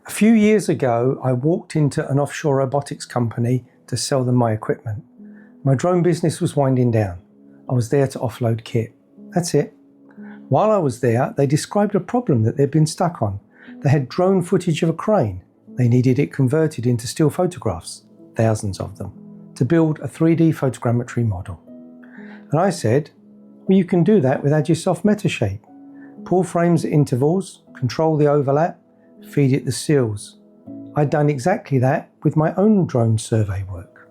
A few years ago, I walked into an offshore robotics company to sell them my equipment. My drone business was winding down. I was there to offload kit. That's it. While I was there, they described a problem that they'd been stuck on. They had drone footage of a crane. They needed it converted into still photographs, thousands of them, to build a 3D photogrammetry model. And I said, well, you can do that with Agisoft Metashape. Pull frames at intervals, control the overlap, feed it the seals. I'd done exactly that with my own drone survey work.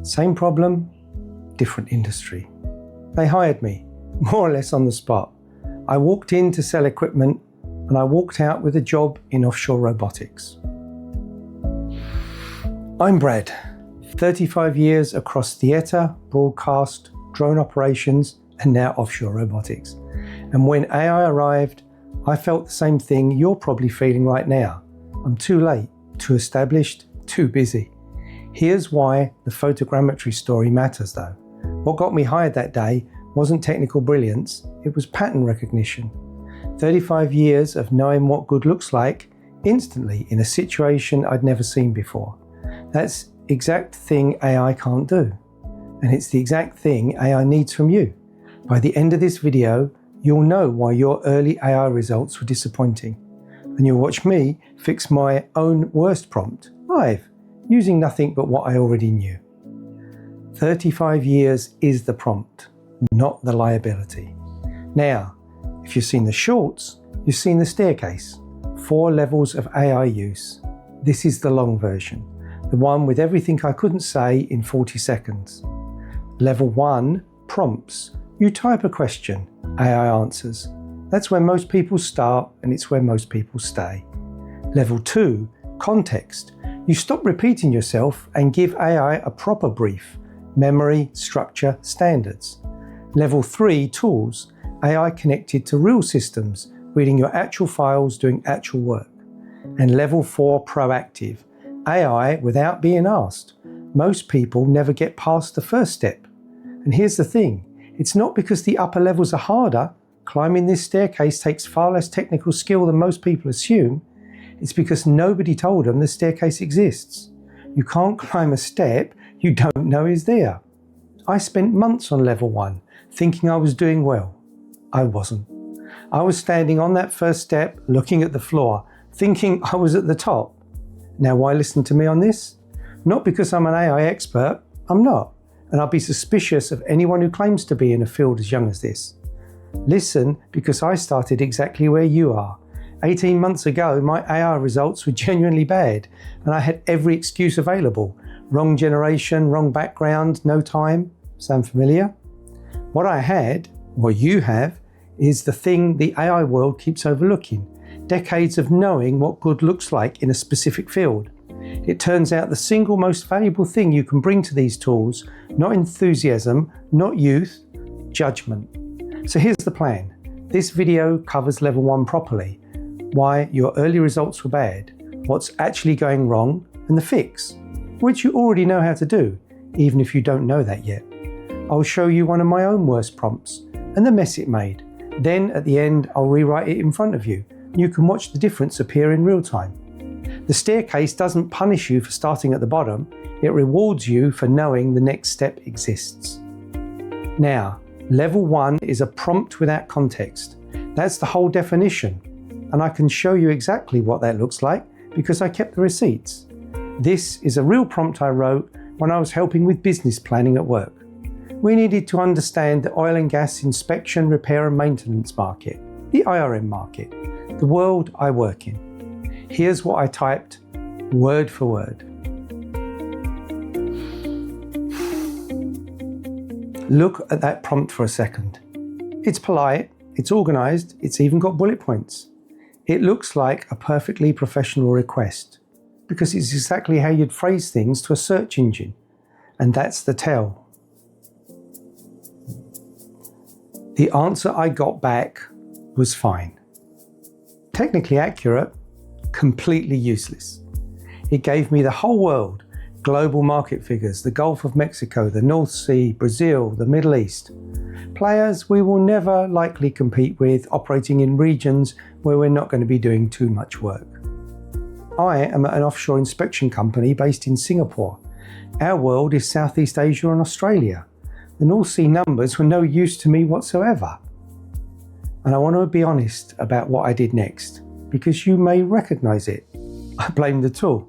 Same problem, different industry. They hired me, more or less on the spot. I walked in to sell equipment and I walked out with a job in offshore robotics. I'm Brad, 35 years across theatre, broadcast, drone operations, and now offshore robotics. And when AI arrived, I felt the same thing you're probably feeling right now. I'm too late, too established, too busy. Here's why the photogrammetry story matters though. What got me hired that day wasn't technical brilliance, it was pattern recognition. 35 years of knowing what good looks like instantly in a situation I'd never seen before. That's the exact thing AI can't do. And it's the exact thing AI needs from you. By the end of this video, you'll know why your early AI results were disappointing. And you'll watch me fix my own worst prompt, live, using nothing but what I already knew. 35 years is the prompt, not the liability. Now, if you've seen the shorts, you've seen the staircase. 4 levels of AI use. This is the long version, the one with everything I couldn't say in 40 seconds. Level 1, prompts. You type a question, AI answers. That's where most people start and it's where most people stay. Level 2, context. You stop repeating yourself and give AI a proper brief, memory, structure, standards. Level 3, tools. AI connected to real systems, reading your actual files, doing actual work. And level 4, proactive. AI without being asked. Most people never get past the first step. And here's the thing. It's not because the upper levels are harder. Climbing this staircase takes far less technical skill than most people assume. It's because nobody told them the staircase exists. You can't climb a step you don't know is there. I spent months on level 1, thinking I was doing well. I wasn't. I was standing on that first step, looking at the floor, thinking I was at the top. Now, why listen to me on this? Not because I'm an AI expert. I'm not. And I'll be suspicious of anyone who claims to be in a field as young as this. Listen, because I started exactly where you are. 18 months ago, my AI results were genuinely bad, and I had every excuse available. Wrong generation, wrong background, no time. Sound familiar? What I had, what you have, is the thing the AI world keeps overlooking. Decades of knowing what good looks like in a specific field. It turns out the single most valuable thing you can bring to these tools, not enthusiasm, not youth, judgment. So here's the plan. This video covers level 1 properly, why your early results were bad, what's actually going wrong, and the fix, which you already know how to do, even if you don't know that yet. I'll show you one of my own worst prompts and the mess it made. Then at the end, I'll rewrite it in front of you. You can watch the difference appear in real time. The staircase doesn't punish you for starting at the bottom, it rewards you for knowing the next step exists. Now, level 1 is a prompt without context. That's the whole definition, and I can show you exactly what that looks like because I kept the receipts. This is a real prompt I wrote when I was helping with business planning at work. We needed to understand the oil and gas inspection, repair and maintenance market, the IRM market, the world I work in. Here's what I typed, word for word. Look at that prompt for a second. It's polite, it's organized, it's even got bullet points. It looks like a perfectly professional request because it's exactly how you'd phrase things to a search engine. And that's the tell. The answer I got back was fine. Technically accurate, completely useless. It gave me the whole world, global market figures, the Gulf of Mexico, the North Sea, Brazil, the Middle East. Players we will never likely compete with, operating in regions where we're not going to be doing too much work. I am at an offshore inspection company based in Singapore. Our world is Southeast Asia and Australia. The North Sea numbers were no use to me whatsoever. And I want to be honest about what I did next, because you may recognize it. I blamed the tool.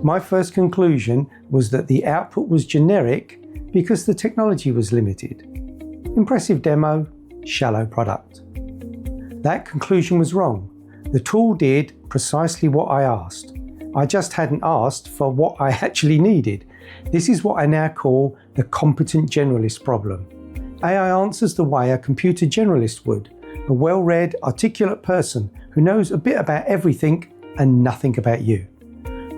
My first conclusion was that the output was generic because the technology was limited. Impressive demo, shallow product. That conclusion was wrong. The tool did precisely what I asked. I just hadn't asked for what I actually needed. This is what I now call the competent generalist problem. AI answers the way a computer generalist would, a well-read, articulate person who knows a bit about everything and nothing about you.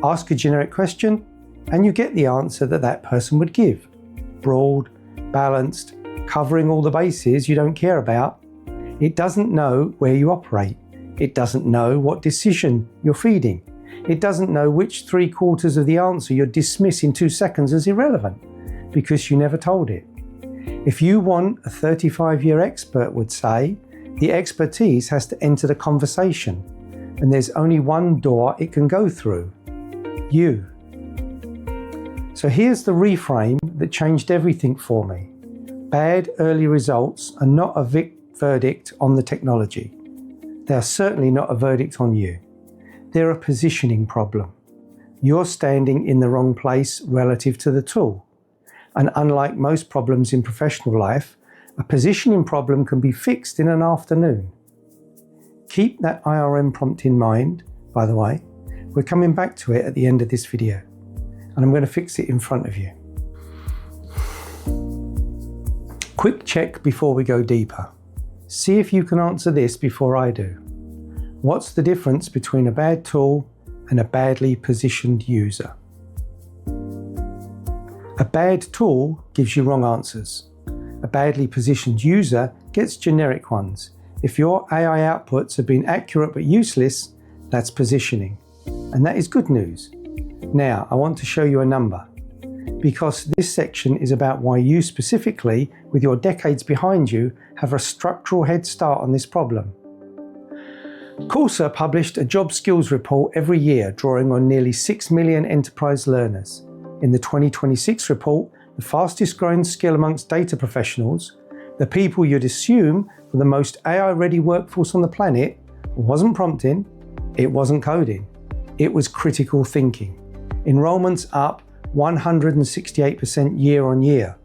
Ask a generic question and you get the answer that that person would give. Broad, balanced, covering all the bases you don't care about. It doesn't know where you operate. It doesn't know what decision you're feeding. It doesn't know which 3/4 of the answer you'd dismiss in 2 seconds as irrelevant because you never told it. If you want, a 35-year expert would say, the expertise has to enter the conversation, and there's only one door it can go through. You. So here's the reframe that changed everything for me. Bad early results are not a verdict on the technology. They are certainly not a verdict on you. They're a positioning problem. You're standing in the wrong place relative to the tool. And unlike most problems in professional life, a positioning problem can be fixed in an afternoon. Keep that IRM prompt in mind, by the way. We're coming back to it at the end of this video, and I'm going to fix it in front of you. Quick check before we go deeper. See if you can answer this before I do. What's the difference between a bad tool and a badly positioned user? A bad tool gives you wrong answers. A badly positioned user gets generic ones. If your AI outputs have been accurate but useless, that's positioning. And that is good news. Now, I want to show you a number, because this section is about why you specifically, with your decades behind you, have a structural head start on this problem. Coursera published a job skills report every year, drawing on nearly 6 million enterprise learners. In the 2026 report, the fastest growing skill amongst data professionals, the people you'd assume were the most AI-ready workforce on the planet, wasn't prompting, it wasn't coding, it was critical thinking. Enrollments up 168% year on year,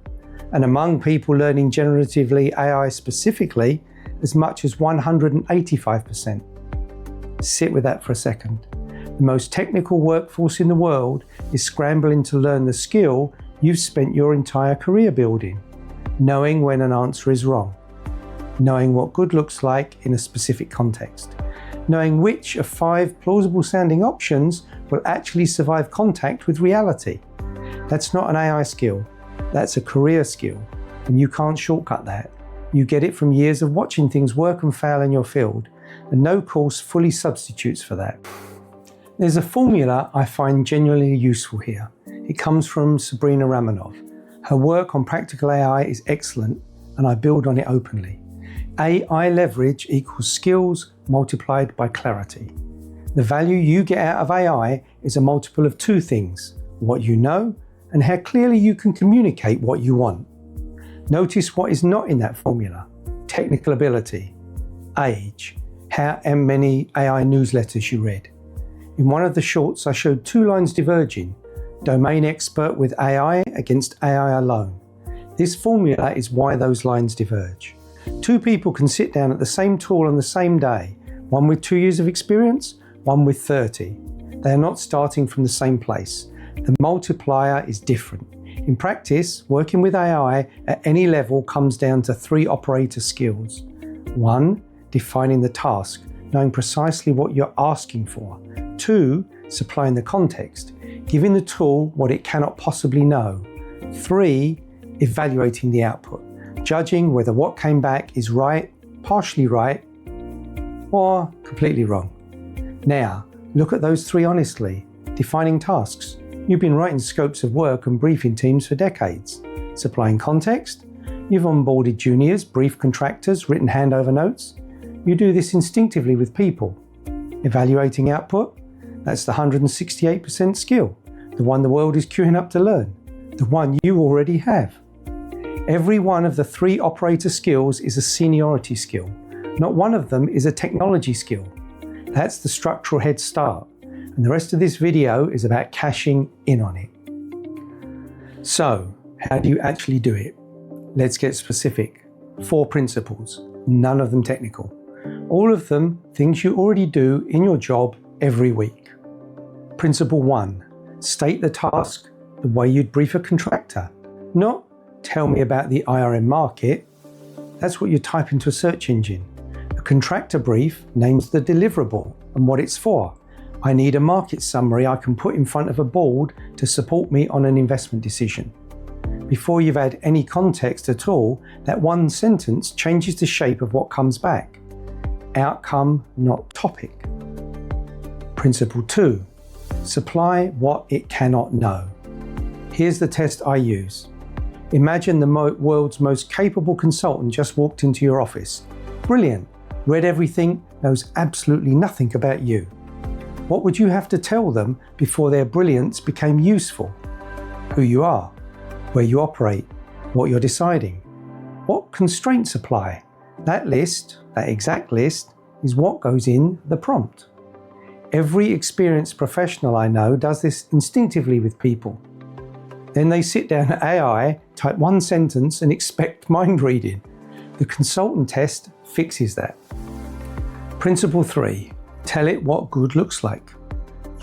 and among people learning generatively AI specifically, as much as 185%. Sit with that for a second. The most technical workforce in the world is scrambling to learn the skill you've spent your entire career building, knowing when an answer is wrong, knowing what good looks like in a specific context, knowing which of 5 plausible sounding options will actually survive contact with reality. That's not an AI skill, that's a career skill, and you can't shortcut that. You get it from years of watching things work and fail in your field, and no course fully substitutes for that. There's a formula I find genuinely useful here. It comes from Sabrina Ramanov. Her work on practical AI is excellent, and I build on it openly. AI leverage equals skills multiplied by clarity. The value you get out of AI is a multiple of 2 things: what you know and how clearly you can communicate what you want. Notice what is not in that formula: technical ability, age, how many AI newsletters you read. In one of the shorts, I showed 2 lines diverging: domain expert with AI against AI alone. This formula is why those lines diverge. 2 people can sit down at the same tool on the same day, one with 2 years of experience, one with 30. They are not starting from the same place. The multiplier is different. In practice, working with AI at any level comes down to 3 operator skills. 1, defining the task, knowing precisely what you're asking for. 2, supplying the context, giving the tool what it cannot possibly know. 3, evaluating the output, judging whether what came back is right, partially right, or completely wrong. Now, look at those 3 honestly. Defining tasks. You've been writing scopes of work and briefing teams for decades. Supplying context. You've onboarded juniors, briefed contractors, written handover notes. You do this instinctively with people. Evaluating output. That's the 168% skill, the one the world is queuing up to learn, the one you already have. Every one of the 3 operator skills is a seniority skill. Not one of them is a technology skill. That's the structural head start. And the rest of this video is about cashing in on it. So, how do you actually do it? Let's get specific. 4 principles, none of them technical. All of them things you already do in your job every week. Principle 1, state the task the way you'd brief a contractor. Not tell me about the IRM market. That's what you type into a search engine. A contractor brief names the deliverable and what it's for. I need a market summary I can put in front of a board to support me on an investment decision. Before you've had any context at all, that one sentence changes the shape of what comes back. Outcome, not topic. Principle 2, supply what it cannot know. Here's the test I use. Imagine the world's most capable consultant just walked into your office. Brilliant, read everything, knows absolutely nothing about you. What would you have to tell them before their brilliance became useful? Who you are, where you operate, what you're deciding, what constraints apply. That list, that exact list, is what goes in the prompt. Every experienced professional I know does this instinctively with people. Then they sit down at AI, type one sentence and expect mind reading. The consultant test fixes that. Principle 3, tell it what good looks like.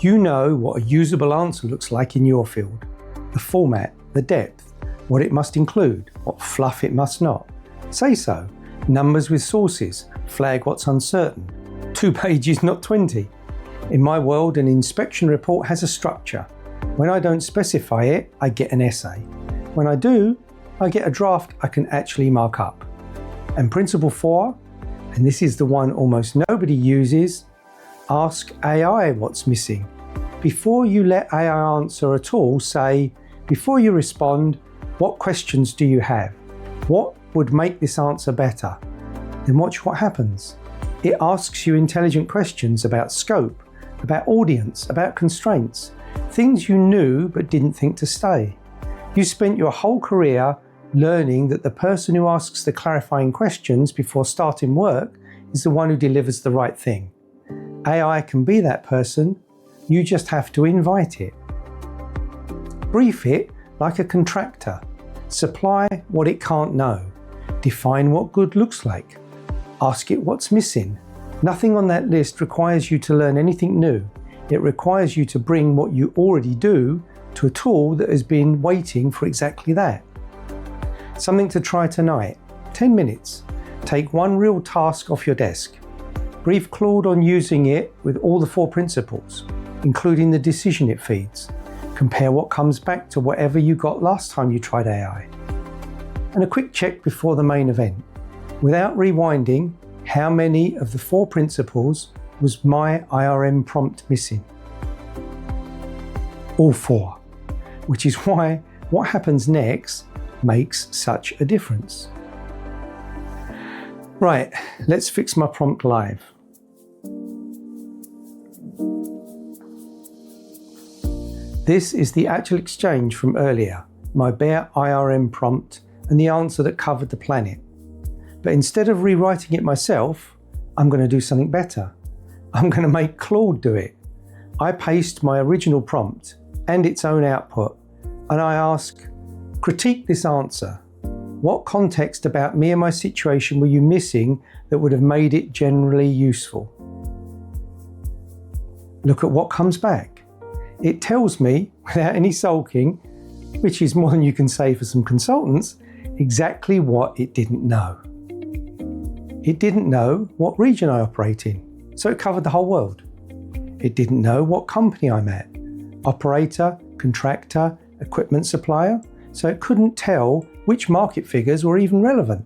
You know what a usable answer looks like in your field. The format, the depth, what it must include, what fluff it must not. Say so. Numbers with sources, flag what's uncertain. 2 pages, not 20. In my world, an inspection report has a structure. When I don't specify it, I get an essay. When I do, I get a draft I can actually mark up. And principle 4, and this is the one almost nobody uses, ask AI what's missing. Before you let AI answer at all, say, before you respond, what questions do you have? What would make this answer better? Then watch what happens. It asks you intelligent questions about scope, about audience, about constraints, things you knew but didn't think to stay. You spent your whole career learning that the person who asks the clarifying questions before starting work is the one who delivers the right thing. AI can be that person, you just have to invite it. Brief it like a contractor. Supply what it can't know. Define what good looks like. Ask it what's missing. Nothing on that list requires you to learn anything new. It requires you to bring what you already do to a tool that has been waiting for exactly that. Something to try tonight. 10 minutes. Take one real task off your desk. Brief Claude on using it with all the 4 principles, including the decision it feeds. Compare what comes back to whatever you got last time you tried AI. And a quick check before the main event. Without rewinding, how many of the 4 principles was my IRM prompt missing? All 4, which is why what happens next makes such a difference. Right, let's fix my prompt live. This is the actual exchange from earlier, my bare IRM prompt and the answer that covered the planet. But instead of rewriting it myself, I'm going to do something better. I'm going to make Claude do it. I paste my original prompt and its own output, and I ask, critique this answer. What context about me and my situation were you missing that would have made it generally useful? Look at what comes back. It tells me, without any sulking, which is more than you can say for some consultants, exactly what it didn't know. It didn't know what region I operate in, so it covered the whole world. It didn't know what company I'm at, operator, contractor, equipment supplier, so it couldn't tell which market figures were even relevant.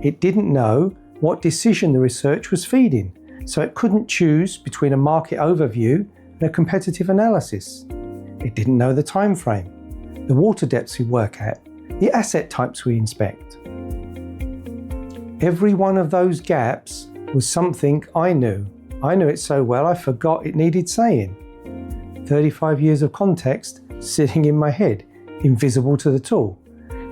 It didn't know what decision the research was feeding, so it couldn't choose between a market overview and a competitive analysis. It didn't know the time frame, the water depths we work at, the asset types we inspect. Every one of those gaps was something I knew. I knew it so well I forgot it needed saying. 35 years of context sitting in my head, invisible to the tool,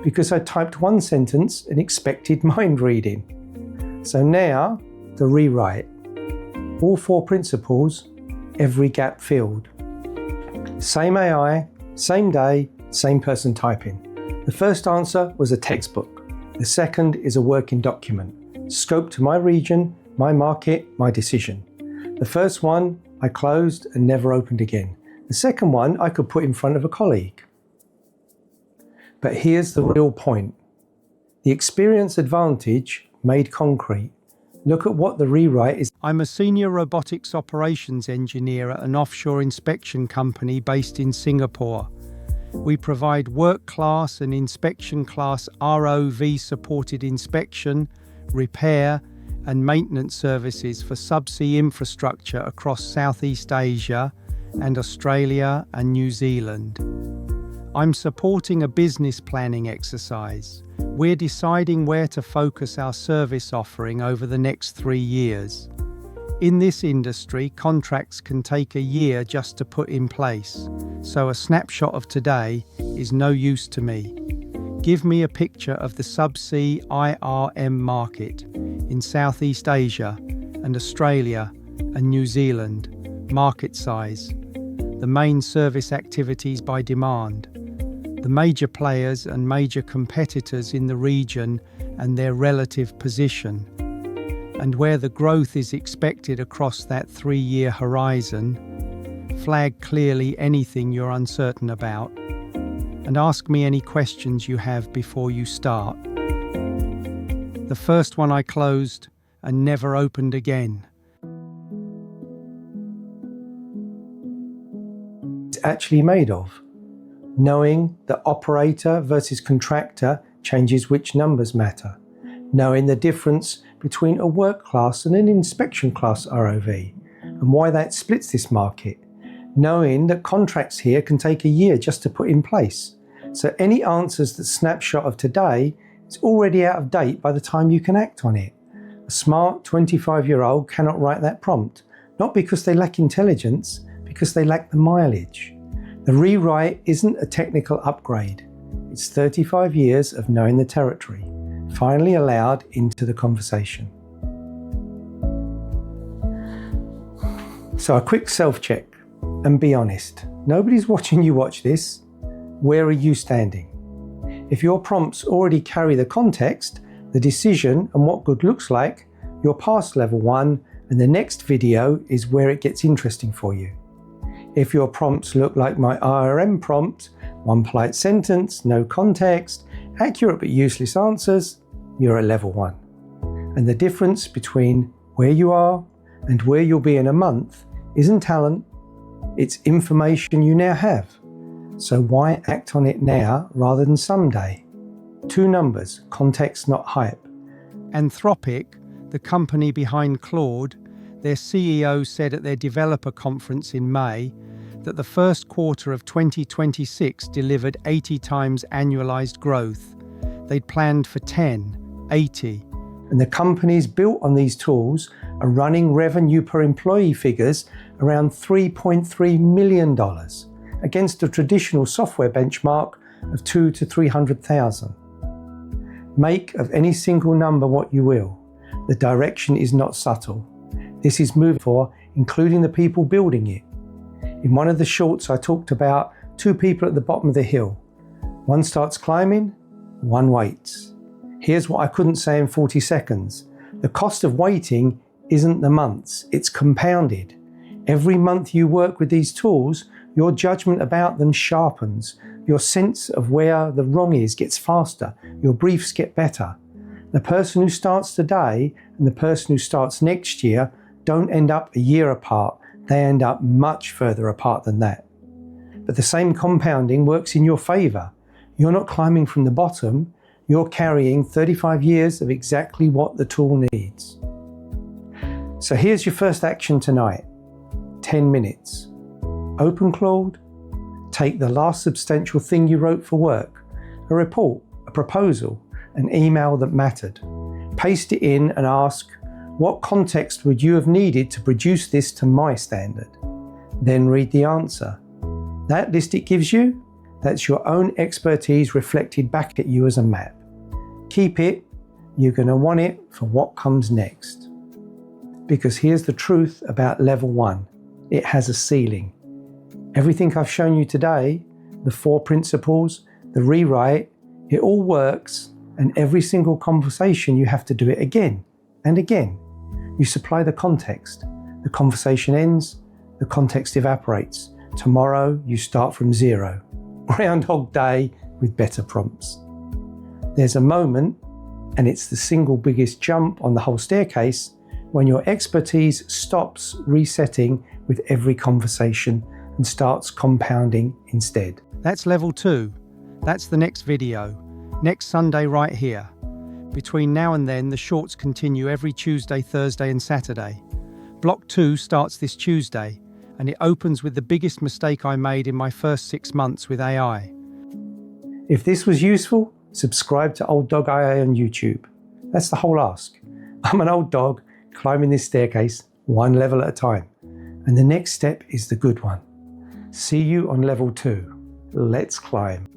because I typed one sentence and expected mind reading. So now, the rewrite. All 4 principles, every gap filled. Same AI, same day, same person typing. The first answer was a textbook. The second is a working document, scoped to my region, my market, my decision. The first one I closed and never opened again. The second one I could put in front of a colleague. But here's the real point. The experience advantage made concrete. Look at what the rewrite is. I'm a senior robotics operations engineer at an offshore inspection company based in Singapore. We provide work class and inspection class ROV supported inspection, repair and maintenance services for subsea infrastructure across Southeast Asia and Australia and New Zealand. I'm supporting a business planning exercise. We're deciding where to focus our service offering over the next 3 years. In this industry, contracts can take a year just to put in place, so a snapshot of today is no use to me. Give me a picture of the subsea IRM market in Southeast Asia and Australia and New Zealand, market size, the main service activities by demand, the major players and major competitors in the region and their relative position, and where the growth is expected across that 3-year horizon. Flag clearly anything you're uncertain about, and ask me any questions you have before you start. The first one I closed and never opened again. It's actually made of knowing that operator versus contractor changes which numbers matter, knowing the difference between a work class and an inspection class ROV and why that splits this market, knowing that contracts here can take a year just to put in place. So any answers that snapshot of today is already out of date by the time you can act on it. A smart 25-year-old cannot write that prompt, not because they lack intelligence, because they lack the mileage. The rewrite isn't a technical upgrade. It's 35 years of knowing the territory, finally allowed into the conversation. So a quick self-check, and be honest. Nobody's watching you watch this. Where are you standing? If your prompts already carry the context, the decision and what good looks like, you're past level 1 and the next video is where it gets interesting for you. If your prompts look like my IRM prompt, one polite sentence, no context, accurate but useless answers, you're at level 1. And the difference between where you are and where you'll be in a month isn't talent, it's information you now have. So why act on it now rather than someday? 2 numbers, context not hype. Anthropic, the company behind Claude, their CEO said at their developer conference in May that the first quarter of 2026 delivered 80 times annualized growth. They'd planned for 10, 80. And the companies built on these tools are running revenue per employee figures around $3.3 million against a traditional software benchmark of $200,000 to $300,000. Make of any single number what you will. The direction is not subtle. This is moving for, including the people building it. In one of the shorts I talked about 2 people at the bottom of the hill. One starts climbing, one waits. Here's what I couldn't say in 40 seconds. The cost of waiting isn't the months, it's compounded. Every month you work with these tools, your judgment about them sharpens. Your sense of where the wrong is gets faster. Your briefs get better. The person who starts today and the person who starts next year don't end up a year apart. They end up much further apart than that. But the same compounding works in your favour. You're not climbing from the bottom, you're carrying 35 years of exactly what the tool needs. So here's your first action tonight. 10 minutes. Open Claude. Take the last substantial thing you wrote for work, a report, a proposal, an email that mattered. Paste it in and ask, what context would you have needed to produce this to my standard? Then read the answer. That list it gives you, that's your own expertise reflected back at you as a map. Keep it, you're going to want it for what comes next. Because here's the truth about level 1. It has a ceiling. Everything I've shown you today, the 4 principles, the rewrite, it all works, and every single conversation you have to do it again and again. You supply the context. The conversation ends, the context evaporates. Tomorrow you start from 0. Groundhog Day with better prompts. There's a moment, and it's the single biggest jump on the whole staircase, when your expertise stops resetting with every conversation and starts compounding instead. That's level 2. That's the next video. Next Sunday right here. Between now and then, the shorts continue every Tuesday, Thursday and Saturday. Block 2 starts this Tuesday, and it opens with the biggest mistake I made in my first 6 months with AI. If this was useful, subscribe to Old Dog AI on YouTube. That's the whole ask. I'm an old dog climbing this staircase one level at a time, and the next step is the good one. See you on level 2. Let's climb.